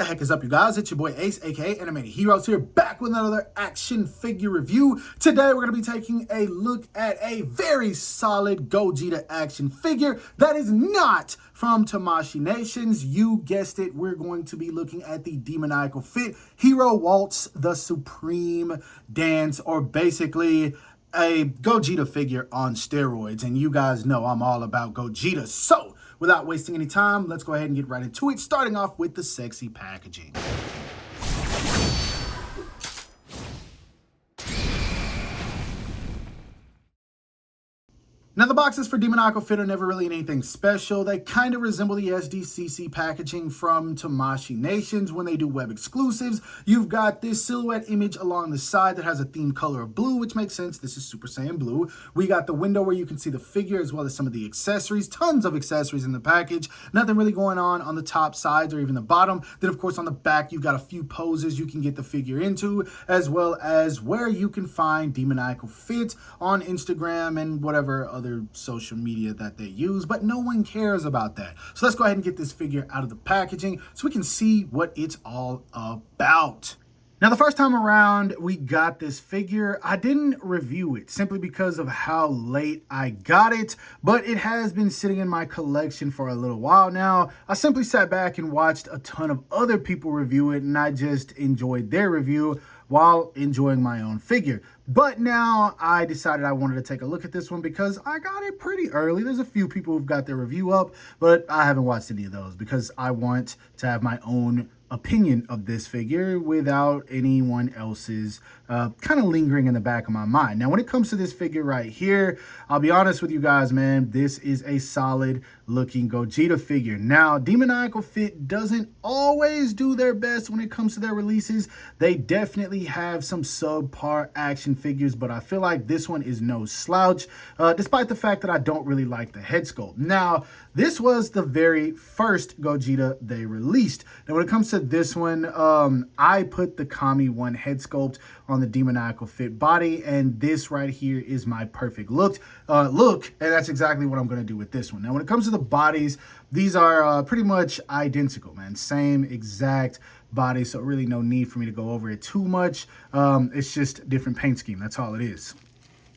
heck is up, you guys? It's your boy Ace, aka Animated Heroes, here back with another action figure review. Today we're going to be taking a look at a very solid Gogeta action figure that is not from Tamashii Nations. You guessed it, we're going to be looking at the Demoniacal Fit Hero Waltz, the Supreme Dance, or basically a Gogeta figure on steroids. And you guys know I'm all about Gogeta. So without wasting any time, let's go ahead and get right into it, starting off with the sexy packaging. Now, the boxes for Demoniacal Fit are never really anything special. They kind of resemble the SDCC packaging from Tamashii Nations when they do web exclusives. You've got this silhouette image along the side that has a theme color of blue, which makes sense. This is Super Saiyan Blue. We got the window where you can see the figure as well as some of the accessories. Tons of accessories in the package. Nothing really going on the top sides or even the bottom. Then, of course, on the back, you've got a few poses you can get the figure into, as well as where you can find Demoniacal Fit on Instagram and whatever other social media that they use, but no one cares about that. So let's go ahead and get this figure out of the packaging so we can see what it's all about. Now, the first time around we got this figure, I didn't review it simply because of how late I got it, but it has been sitting in my collection for a little while now. I simply sat back and watched a ton of other people review it, and I just enjoyed their review while enjoying my own figure. But now I decided I wanted to take a look at this one because I got it pretty early. There's a few people who've got their review up, but I haven't watched any of those because I want to have my own opinion of this figure without anyone else's kind of lingering in the back of my mind. Now, when it comes to this figure right here, I'll be honest with you guys, man, this is a solid looking Gogeta figure. Now, Demoniacal Fit doesn't always do their best when it comes to their releases. They definitely have some subpar action figures, but I feel like this one is no slouch, despite the fact that I don't really like the head sculpt. Now, this was the very first Gogeta they released. Now, when it comes to this one, I put the Kami 1 head sculpt on the Demoniacal Fit body, and this right here is my perfect look, and that's exactly what I'm going to do with this one. Now, when it comes to the bodies, these are pretty much identical, man. Same exact body, so really no need for me to go over it too much. It's just different paint scheme. That's all it is.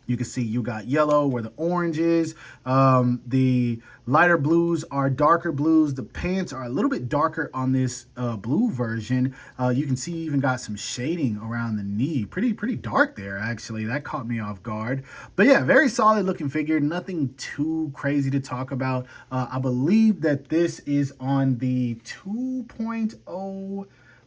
You can see you got yellow where the orange is. The lighter blues are darker blues. The pants are a little bit darker on this blue version. You can see you even got some shading around the knee. Pretty dark there, actually. That caught me off guard. But yeah, very solid looking figure. Nothing too crazy to talk about. I believe that this is on the 2.0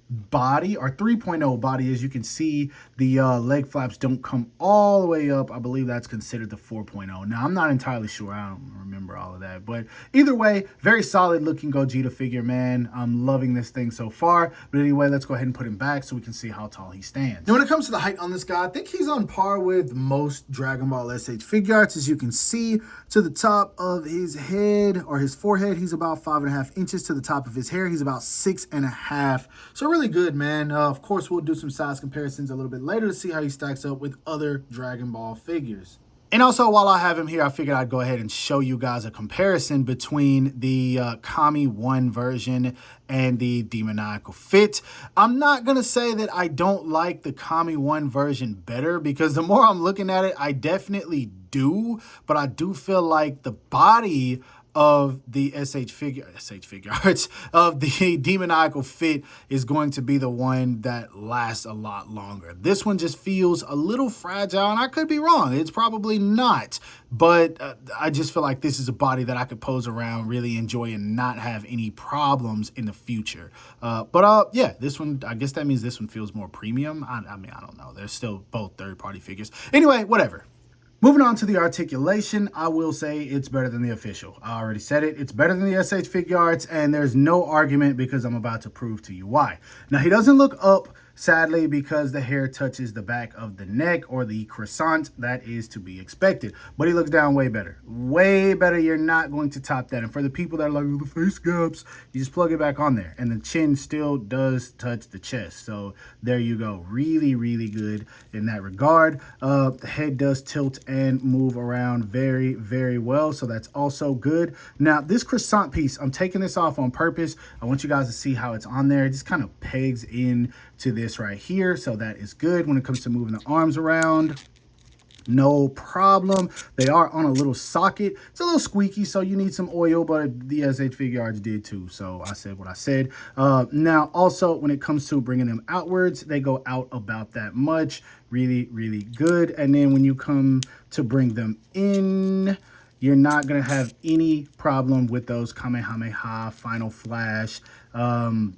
body or 3.0 body. As you can see, the leg flaps don't come all the way up. I believe that's considered the 4.0. Now, I'm not entirely sure. I don't remember all of that, but either way, very solid looking Gogeta figure, man. I'm loving this thing so far. But anyway, let's go ahead and put him back so we can see how tall he stands. Now, when it comes to the height on this guy, I think he's on par with most Dragon Ball SH Figuarts. As you can see, to the top of his head or his forehead, he's about 5.5 inches. To the top of his hair, he's about 6.5. So really good, man. Of course, we'll do some size comparisons a little bit later to see how he stacks up with other Dragon Ball figures. And also, while I have him here, I figured I'd go ahead and show you guys a comparison between the Kami 1 version and the Demoniacal Fit. I'm not going to say that I don't like the Kami 1 version better, because the more I'm looking at it, I definitely do. But I do feel like the body of the SH Figuarts of the Demoniacal Fit is going to be the one that lasts a lot longer. This one just feels a little fragile, and I could be wrong. It's probably not, but I just feel like this is a body that I could pose around, really enjoy, and not have any problems in the future. Yeah, this one, I guess that means this one feels more premium. I mean, I don't know. They're still both third-party figures. Anyway, whatever. Moving on to the articulation, I will say it's better than the official. I already said it. It's better than the SH Figuarts, and there's no argument because I'm about to prove to you why. Now, he doesn't look up Sadly, because the hair touches the back of the neck or the croissant, that is to be expected. But he looks down way better. Way better. You're not going to top that. And for the people that are like, oh, the face gaps, you just plug it back on there. And the chin still does touch the chest. So there you go. Really, really good in that regard. The head does tilt and move around very, very well. So that's also good. Now, this croissant piece, I'm taking this off on purpose. I want you guys to see how it's on there. It just kind of pegs in to this right here. So that is good when it comes to moving the arms around. No problem. They are on a little socket. It's a little squeaky, so you need some oil, but the SH Figuarts did too. So I said what I said. Now, also, when it comes to bringing them outwards, they go out about that much. Really, really good. And then when you come to bring them in, you're not going to have any problem with those Kamehameha, Final Flash,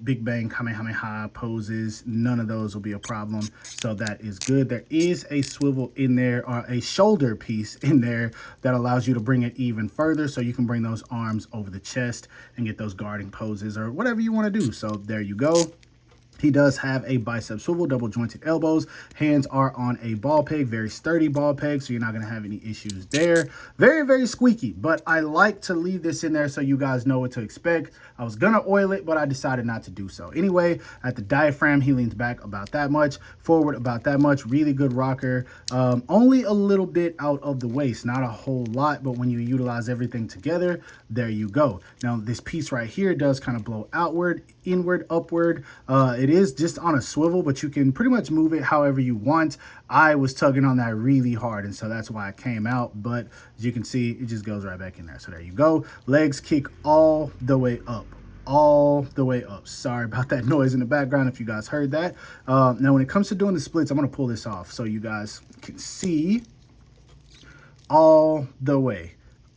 Big Bang Kamehameha poses. None of those will be a problem. So that is good. There is a swivel in there, or a shoulder piece in there, that allows you to bring it even further. So you can bring those arms over the chest and get those guarding poses or whatever you want to do. So there you go. He does have a bicep swivel, double jointed elbows. Hands are on a ball peg, very sturdy ball peg, so you're not going to have any issues there. Very, very squeaky, but I like to leave this in there so you guys know what to expect. I was going to oil it, but I decided not to do so. Anyway, at the diaphragm, he leans back about that much, forward about that much. Really good rocker. Only a little bit out of the waist, not a whole lot, but when you utilize everything together, there you go. Now, this piece right here does kind of blow outward, inward, upward. It is just on a swivel, but you can pretty much move it however you want. I was tugging on that really hard, and so that's why it came out. But as you can see, it just goes right back in there. So there you go. Legs kick all the way up. All the way up. Sorry about that noise in the background if you guys heard that. Now, when it comes to doing the splits, I'm going to pull this off so you guys can see all the way.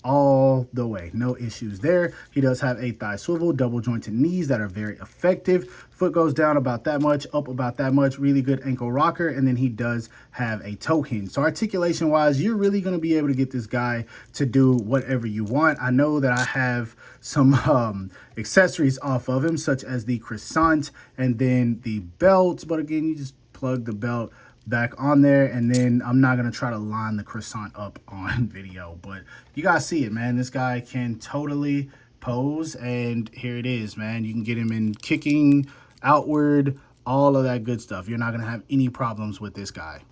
All the way. No issues there. He does have a thigh swivel, double jointed knees that are very effective. Foot goes down about that much, up about that much. Really good ankle rocker. And then he does have a toe hinge. So articulation wise, you're really going to be able to get this guy to do whatever you want. I know that I have some accessories off of him, such as the croissant and then the belt. But again, you just plug the belt back on there, and then I'm not gonna try to line the croissant up on video, but you guys see it, man. This guy can totally pose, and here it is, man. You can get him in kicking, outward, all of that good stuff. You're not gonna have any problems with this guy.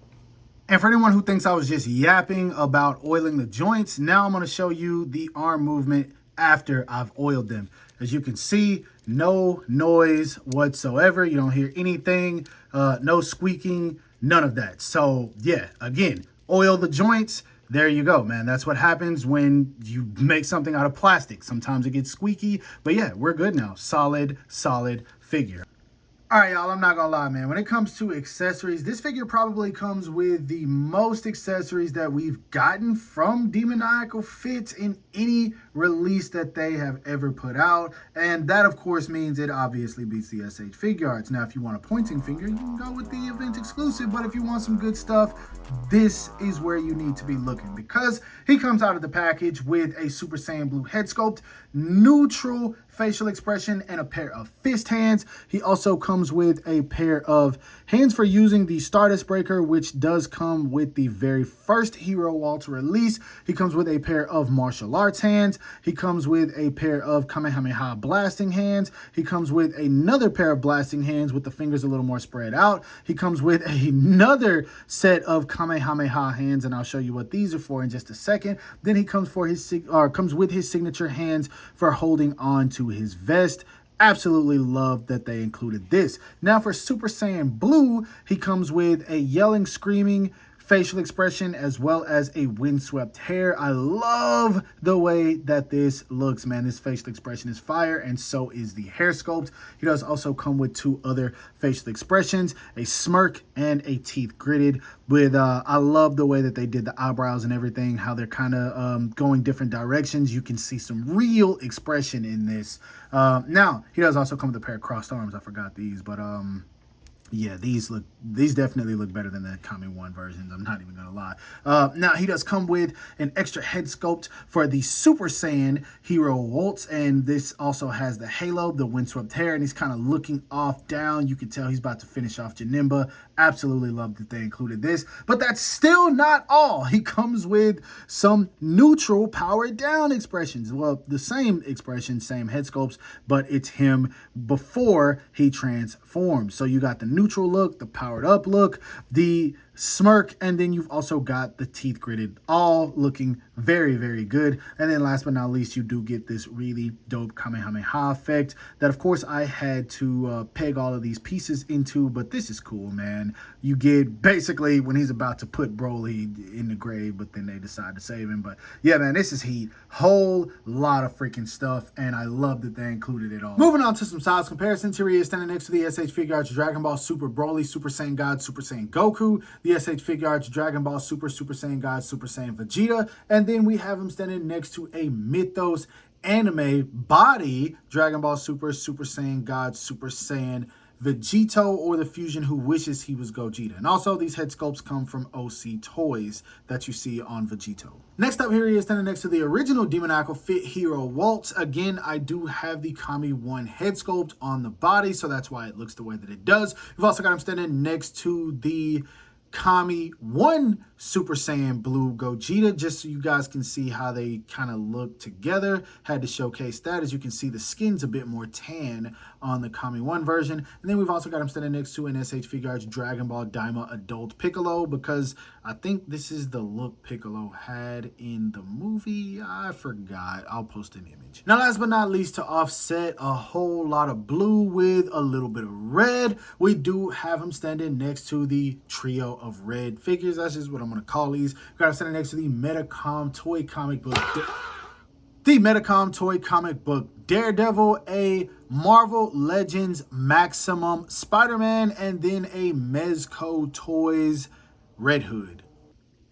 And for anyone who thinks I was just yapping about oiling the joints, now I'm gonna show you the arm movement after I've oiled them. As you can see, no noise whatsoever. You don't hear anything, no squeaking, none of that. So yeah, again, oil the joints. There you go, man. That's what happens when you make something out of plastic. Sometimes it gets squeaky, but yeah, we're good now. Solid, solid figure. All right, y'all, I'm not gonna lie, man. When it comes to accessories, this figure probably comes with the most accessories that we've gotten from Demoniacal Fits in any release that they have ever put out. And that, of course, means it obviously beats the SH Figuarts. Now, if you want a pointing finger, you can go with the event exclusive. But if you want some good stuff, this is where you need to be looking, because he comes out of the package with a Super Saiyan Blue head sculpt, neutral facial expression, and a pair of fist hands. He also comes with a pair of hands for using the Stardust Breaker, which does come with the very first Hero Waltz release. He comes with a pair of martial arts hands. He comes with a pair of Kamehameha blasting hands. He comes with another pair of blasting hands with the fingers a little more spread out. He comes with another set of Kamehameha hands, and I'll show you what these are for in just a second. Then he comes with his signature hands for holding on to his vest. Absolutely love that they included this. Now for Super Saiyan Blue, he comes with a yelling, screaming facial expression as well as a windswept hair. I love the way that this looks, man. This facial expression is fire, and so is the hair sculpt. He does also come with two other facial expressions, a smirk and a teeth gritted. With I love the way that they did the eyebrows and everything, how they're kind of going different directions. You can see some real expression in this. Now, he does also come with a pair of crossed arms. I forgot these, but Yeah, these definitely look better than the Kami 1 versions. I'm not even gonna lie. Now he does come with an extra head sculpt for the Super Saiyan hero Waltz, and this also has the halo, the windswept hair, and he's kind of looking off down. You can tell he's about to finish off Janemba. Absolutely love that they included this, but that's still not all. He comes with some neutral powered down expressions. Well, the same expression, same head sculpts, but it's him before he transforms. So you got the neutral look, the powered up look, the smirk, and then you've also got the teeth gritted, all looking very, very good. And then last but not least, you do get this really dope Kamehameha effect that, of course, I had to peg all of these pieces into, but this is cool, man. You get basically when he's about to put Broly in the grave, but then they decide to save him. But yeah, man, this is heat. Whole lot of freaking stuff, and I love that they included it all. Moving on to some size comparisons. Here he is standing next to the SH Figuarts Dragon Ball Super Broly, Super Saiyan God, Super Saiyan Goku, the SH Figuarts Dragon Ball Super, Super Saiyan God, Super Saiyan Vegeta, and then we have him standing next to a Mythos anime body Dragon Ball Super, Super Saiyan God, Super Saiyan Vegito, or the fusion who wishes he was Gogeta. And also these head sculpts come from OC Toys that you see on Vegito. Next up, here he is standing next to the original Demoniacal Fit hero Waltz. Again, I do have the Kami 1 head sculpt on the body, so that's why it looks the way that it does. We've also got him standing next to the Kami 1 Super Saiyan Blue Gogeta, just so you guys can see how they kind of look together. Had to showcase that. As you can see, the skin's a bit more tan on the Kami 1 version. And then we've also got him standing next to an SH Figuarts Dragon Ball Daima Adult Piccolo, because I think this is the look Piccolo had in the movie. I forgot. I'll post an image. Now, last but not least, to offset a whole lot of blue with a little bit of red, we do have him standing next to the trio of red figures. That's just what I'm going to call these. We've got him standing next to the Metacom toy comic book. The Metacom toy comic book Daredevil, a Marvel Legends Maximum Spider-Man, and then a Mezco Toys Red Hood.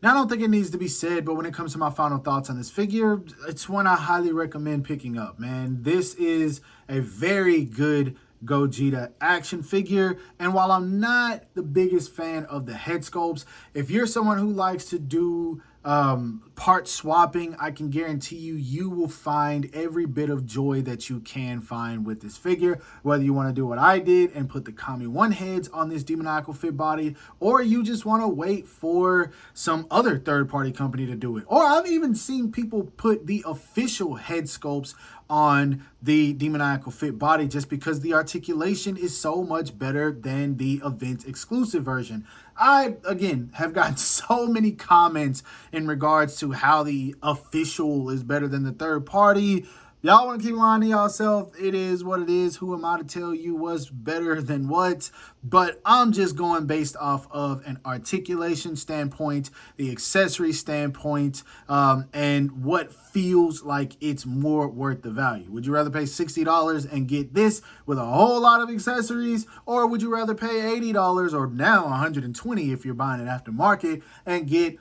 Now, I don't think it needs to be said, but when it comes to my final thoughts on this figure, it's one I highly recommend picking up, man. This is a very good Gogeta action figure, and while I'm not the biggest fan of the head sculpts, if you're someone who likes to do part swapping, I can guarantee you will find every bit of joy that you can find with this figure, whether you want to do what I did and put the Kami 1 heads on this Demoniacal Fit body, or you just want to wait for some other third-party company to do it. Or I've even seen people put the official head sculpts on the Demoniacal Fit body just because the articulation is so much better than the event exclusive version. I, again, have gotten so many comments in regards to how the official is better than the third party. Y'all want to keep lying to yourself. It is what it is. Who am I to tell you what's better than what? But I'm just going based off of an articulation standpoint, the accessory standpoint, and what feels like it's more worth the value. Would you rather pay $60 and get this with a whole lot of accessories, or would you rather pay $80 or now $120 if you're buying it aftermarket and get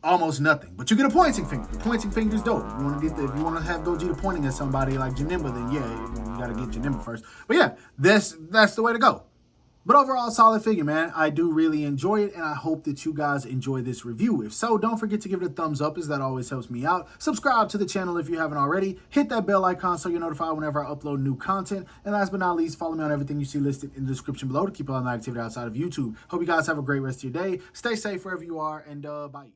almost nothing, but you get a pointing finger? The pointing finger is dope. If you want to have Gogeta pointing at somebody like Janemba, then yeah, you got to get Janemba first. But yeah, that's the way to go. But overall, solid figure, man. I do really enjoy it, and I hope that you guys enjoy this review. If so, don't forget to give it a thumbs up, as that always helps me out. Subscribe to the channel if you haven't already. Hit that bell icon so you're notified whenever I upload new content. And last but not least, follow me on everything you see listed in the description below to keep all my activity outside of YouTube. Hope you guys have a great rest of your day. Stay safe wherever you are, and bye.